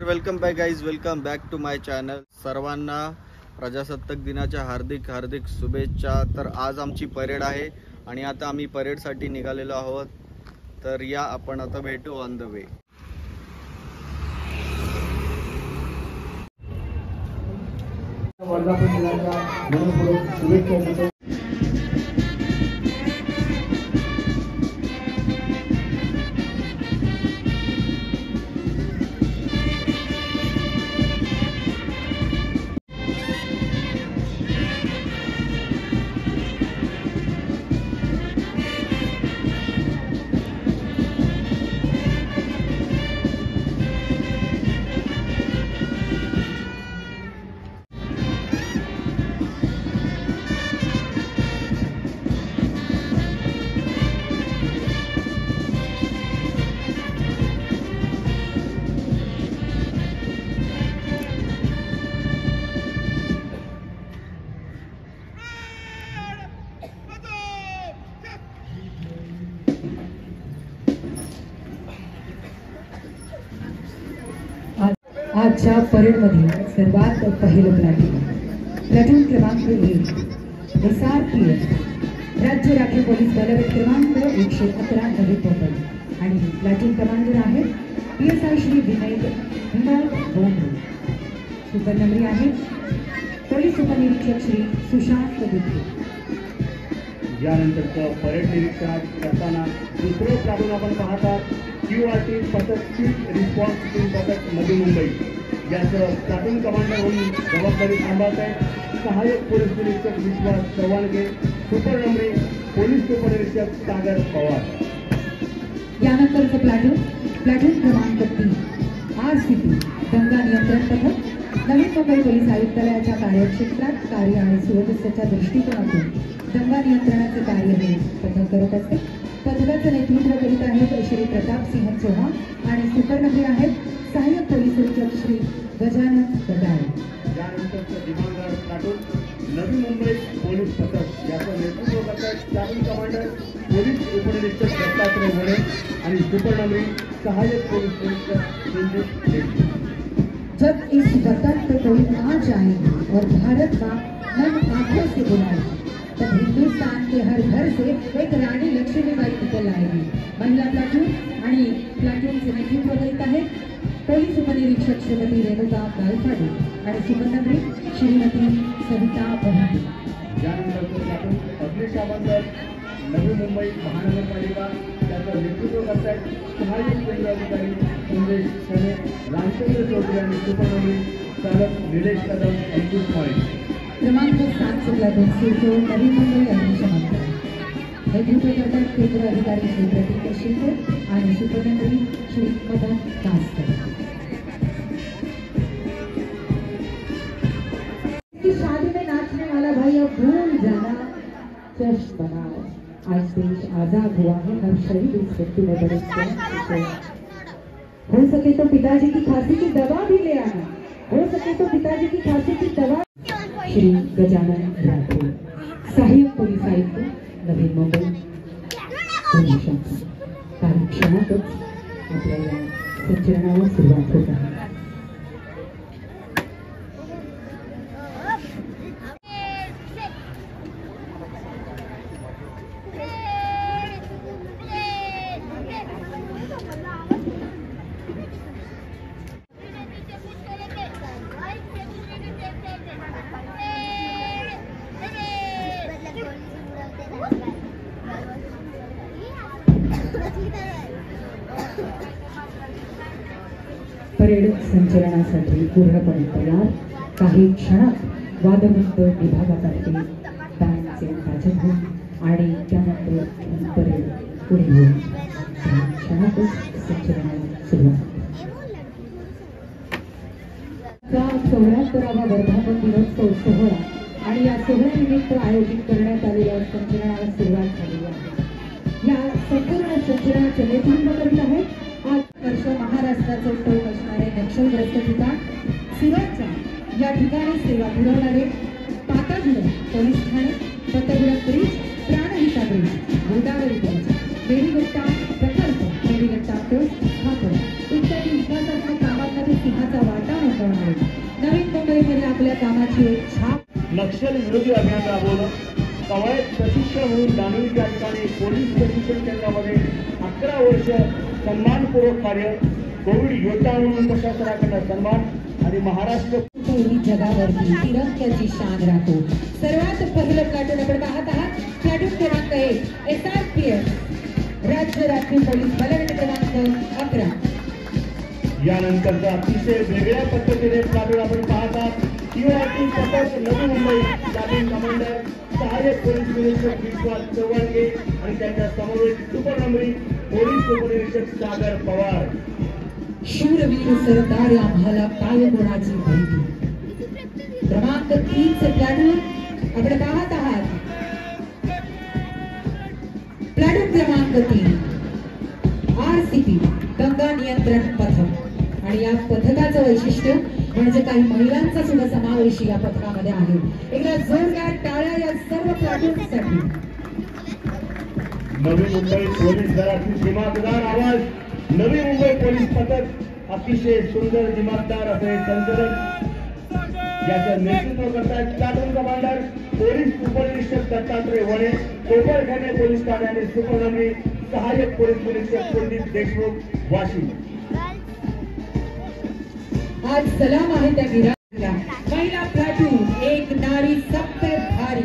Welcome back guys, welcome back to my channel. सर्वांना प्रजासत्ताक दिनाच्या हार्दिक हार्दिक शुभेच्छा. तर आज आमची परेड आहे आणि आता आम्ही परेडसाठी निघालेलो आहोत. तर या आपण आता भेटू ऑन द वे. वर्धापन दिनाच्या मनपूर्वक शुभेच्छा देतो. आजच्या परेडमध्ये सर्वात पहिलं प्लॅटून क्रमांक 1 SRPF राज्य राखीव पोलीस बल क्रमांक 111 नवी मुंबई आणि प्लॅटून कमांडर आहेत PSI श्री विनोद बोंबे. सुपरनंबरी आहेत पोलीस उपनिरीक्षक श्री सुशांत गुप्ते. यानंतरचं परेड निरीक्षण करताना दुसरे प्लॅटून आपण पाहतात QRT पथक रिस्पॉन्स टीम पथक नवी मुंबई. याचं प्लॅटून कमांडर म्हणून जबाबदारी सांभाळत आहेत सहाय्यक पोलीस निरीक्षक विश्वास चव्हाणगे. सुपरनंबरी पोलीस उपनिरीक्षक सागर पवार. यानंतरचं प्लॅटून क्रमांक 3 RCP दंगा नियंत्रण पथक नवी मुंबई पोलीस आयुक्तालयाच्या कार्यक्षेत्रात कार्य आणि सुरक्षेच्या दृष्टिकोनातून दंगा नियंत्रणाचे कार्य हे पथक करत असते. पथकाचं नेतृत्व करीत आहेत श्री प्रताप सिंह चौहान आणि सुपरनंबरी आहेत सहाय्यक पोलीस निरीक्षक श्री गजानन कडाळे. यानंतरचं दिमागदार प्लॅटून नवी मुंबई पोलीस पथक याचं नेतृत्व करतात प्लॅटून कमांडर पोलीस उपनिरीक्षक दत्तात्रय वडे आणि सुपरनंबरी सहाय्यक पोलीस निरीक्षक संदीप शेट्टी. जब इस वतन पे कोई आ जाएगा और भारत का मन आंखों से बुलाएगा तब हिंदुस्तान के हर घर से एक रानी लक्ष्मीबाई निकल आएगी. महिला प्लॅटून आणि प्लॅटूनचे नेतृत्व करीत आहेत पोलीस उपनिरीक्षक श्रीमती रेणुका गालफाडे आणि सुपरनंबरी श्रीमती सविता बहादूर. यानंतरचं प्लॅटून अग्निशामक दल नवी मुंबई महानगरपालिका त्याचं नेतृत्व करतात सहाय्यक केंद्र अधिकारी संदेश सने रामचंद्र चौधरी आणि सुपरनंबरी चालक निलेश कदम 21 पॉईंट. क्रमांक 7 प्लॅटून सिरसोड नवी मुंबई अग्निशमन दल. नेतृत्व करतात केंद्र अधिकारी श्री प्रतीक शिंदे आणि सुपरनंबरी श्री मदन कासकर. शादी में नाचने वाला भाई अब भूल जाना जश्न बनाओ. आज देश आजाद हुआ है, हर शहीद इस व्यक्ति में बड़े हो सके तो पिताजी की खांसी की दवा भी ले आना. हो सके तो पिताजी की खांसी की दवा. श्री गजानन राठोड सहाय्यक पोलीस आयुक्त नवी मुंबई पोलीस शाखा. कार्यक्षणातच आपल्याला संचलनाला सुरुवात होत आहे. परेड संचलनासाठी पूर्णपणे तयार. काही क्षणात वादमंत विभागातर्फे बँडचे वाजन होईल आणि त्यानंतर परेड पुढे होईल. काही क्षणातच संचलनाला सुरुवात. 74वा वर्धापन दिनोत्सव सोहळा आणि या सोहळ्यानिमित्त आयोजित करण्यात आलेल्या संचलनाला सुरुवात झालेली आहे. या संपूर्ण संचलनाचे नेतृत्व करीत आहेत आज वर्ष महाराष्ट्राचं टोक असणारे नक्षलग्रस्त ठिकाण सिरोंचा या ठिकाणी सेवा पुरवणारे पाताळगड पोलीस ठाणे, Patguda bridge, Pranhita bridge, Godavari bridge, Bedigatta प्रकल्प, बेडीगट्टा पोस्ट स्थापन इत्यादी विकासात्मक कामांमध्ये सिंहाचा दाखवणारे नवीन मुंबईमध्ये आपल्या कामाची एक छाप. नक्षल विरोधी अभियान राबवलं. कवायत प्रशिक्षण म्हणून दानवी या ठिकाणी पोलीस प्रशिक्षण केंद्रामध्ये 11 वर्ष सन्मानपूर्वक कार्य. कोविड योद्धा म्हणून प्रशासनाकडनं सन्मान आणि महाराष्ट्र ही जगावरती तिरंग्याची शान राखो. सर्वात पहिलं प्लॅटून आपण पाहत आहात. प्लॅटून क्रमांक 1 SRPF राज्य राखीव पोलीस बलगट क्रमांक 11. यानंतरचा अतिशय वेगळ्या पद्धतीने प्लॅटून आपण पाहत आहात. QRT पथक नवी मुंबई प्लॅटून कमांडर सहाय्यक पोलीस निरीक्षक विश्वास चव्हाणगे आणि त्यांच्या समवेत सुपरनंबरी पोलीस उपनिरीक्षक सागर पवार. शूरवीर सरदार आम्हाला काय गुणाची माहिती. क्रमांक 3 चे प्लॅटून आपण पाहत आहात. प्लॅटून क्रमांक 3 RCP दंगा नियंत्रण पथक. आणि या पथकाचं वैशिष्ट्य म्हणजे काही महिलांचा सुद्धा समावेश या पथकामध्ये आहे. एकदा जोरदार टाळ्या या सर्व प्लॅटूनसाठी. नवी मुंबई पोलीस दलातील दिमागदार आवाज. नवी मुंबई पोलीस पथक अतिशय सुंदर दिमागदार असे संचलन याचं नेतृत्व करतात प्लॅटून कमांडर पोलीस उपनिरीक्षक दत्तात्रय वणे, कोपरखाने पोलीस ठाणे आणि सुपरनंबरी सहाय्यक पोलीस निरीक्षक कुलदीप देशमुख वाशिम. आज सलाम आहे त्या वीरांना. पहिला प्लॅटून एक नारी सब पे भारी.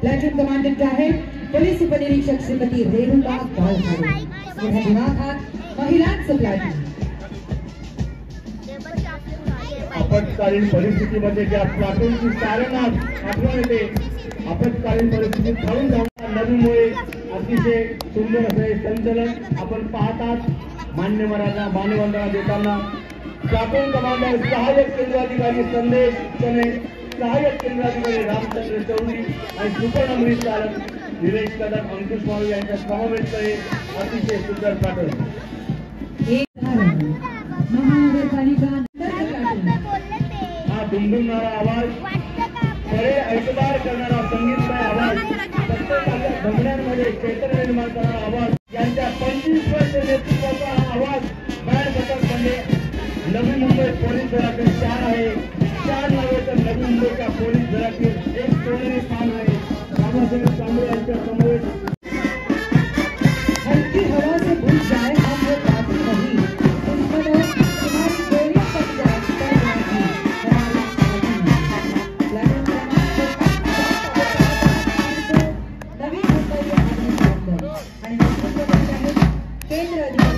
प्लॅटून कमांडंट आहे पोलीस उपनिरीक्षक श्रीमती रेणुका गावखाडे. पुढे दिमाखात महिलांचं प्लॅटून. आपत्कालीन परिस्थितीमध्ये ज्या प्लॅटूनची साऱ्यांना आठवण येते. आपत्कालीन परिस्थितीत धावून जाऊन नवी मुंबई अतिशय सुंदर असे संचलन आपण पाहतात. मान्यवरांना मान्यवंदना देताना प्लॅटून कमांडर सहाय्यक केंद्राधिकारी संदेश चने, सहाय्यक केंद्राधिकारी रामचंद्र चौधरी आणि सुपरनंबरी चालक निलेश कदम, अंकुश माळू यांच्या समवेत अतिशय सुंदर प्लॅटून. महानगरपालिका हा दुमदुमणारा आवाज, परेड ऐकदार करणारा संगीतमय आवाज, प्रत्येकाच्या धमन्यांमध्ये चैतन्य निर्माण करणारा आवाज, यांच्या 25 वर्ष नेतृत्वाचा हा आवाज बँड पथक म्हणजे नवी मुंबई पोलीस दलातील शान आहे. शान नव्हे तर नवी मुंबईच्या पोलीस दलातील एक सोनेरी स्थान आहे. रामासाहेब कांबळे यांच्या समवेत हल्की हवा से भूल जाए हम वो बातें नहीं. दुश्मनों तुम्हारी गोलियां पड़ जाए पर नहीं. प्लॅटून नवी मुंबई आणि नेतृत्व करत आहेत केंद्र अधिकारी.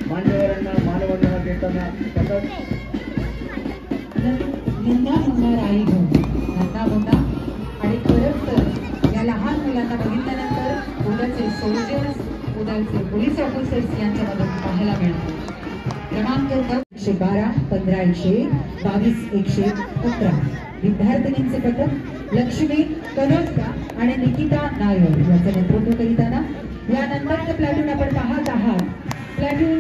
मान्यवरांना मानवंदना देताना पथक निंदा म्हणणार आई घेऊन नंदा मुंदा. आणि खरंच तर या लहान मुलांना बघितल्यानंतर उद्याचे सोल्जर्स, उद्याचे पोलीस ऑफिसर्स यांच्यामध्ये पाहायला मिळतात. क्रमांक 112 15 101 22 111 विद्यार्थिनींचे पथक लक्ष्मी कनोजका आणि निकिता नायर यांचं नेतृत्व करीताना. यानंतरचं प्लॅटून आपण पाहत आहात. प्लॅटून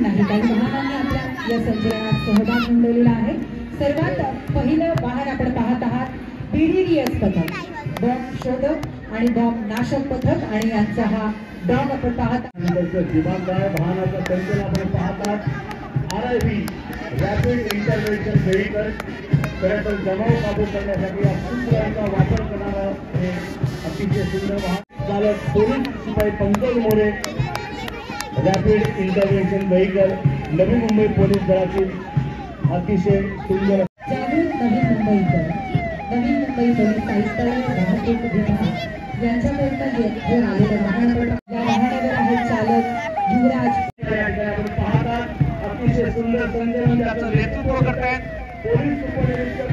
नाही, काही वाहनांनी आपल्या या संचलनात सहभाग नोंदवलेला आहे. सर्वात पहिलं वाहन आपण पाहत आहात BDDS पथक, बॉम्ब शोधक आणि बॉम्ब नाशक पथक. आणि यांचा हा डॉग आपण पाहत आहात. दिमागदार वाहनाचं संचलन आपण पाहतात. RIV rapid intervention vehicle. खरं तर जमाव काबू करण्यासाठी या सूत्रांचा वापर करणारा हे अतिशय सुंदर वाहन. चालक पोलीस शिपाई Pankaj More. Rapid intervention vehicle Navi Mumbai police दलातील अतिशय सुंदर. जागृत नवी मुंबईकर, नवी मुंबई पोलीस आयुक्तालय वाहतूक विभाग यांच्याकरिता घेऊन आलेलं वाहन. या वाहनावर आहे चालक युवराज. पाहतात अतिशय सुंदर संचलन त्याचं नेतृत्व करतायत पोलीस उपनिरीक्षक.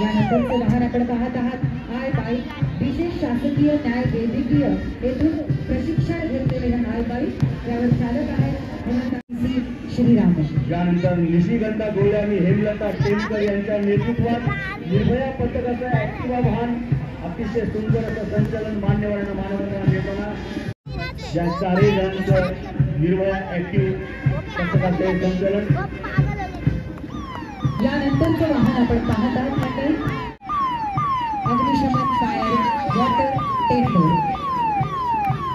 यानंतरचं वाहन आपण पाहत आहात आय बाईक. विशेष शासकीय न्याय वैद्यकीय येथून प्रशिक्षण घेतलेले आय बाईक. यावर चालक आहे श्रीराम. यानंतर निशिगंधा गोळे आणि हेमलता टेमकर यांच्या नेतृत्वात निर्भया पथकाचं ऍक्टिवा वाहन अतिशय सुंदर असं संचलन मान्यवरांना मानवंदना देताना या चारही जणांचं निर्भया ऍक्टिव्ह पथकाचं हे संचलन. यानंतरचं वाहन आपण पाहत आहात मंडळी, अग्निशमन फायर वॉटर टेंडर.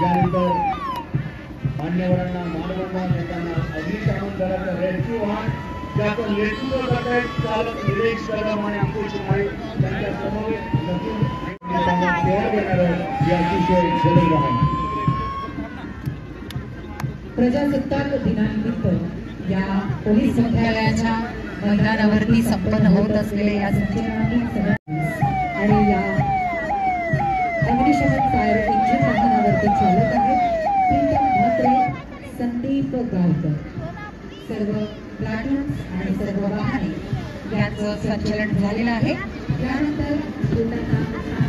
यानंतर मान्यवरांना मानवंदना देताना अग्निशमन दलाचं रेस्क्यू वाहन ज्याचं नेतृत्व करतायत चालक निलेश कदम आणि अंकुश माळी त्यांच्या समवेत नसून सेवा देणारं हे अतिशय जलद वाहन. प्रजासत्ताक दिनानिमित्त या पोलीस संग्रहालयाच्या मैदानावरती संपन्न होत असलेल्या या संचलनातील आणि या अग्निशमन फायर इंजिन वाहनावरती चालक आहेत प्रीतम म्हात्रे, संदीप गावकर. सर्व प्लाटून्स आणि सर्व वाहने यांचं संचलन झालेलं आहे. त्यानंतर बोलताना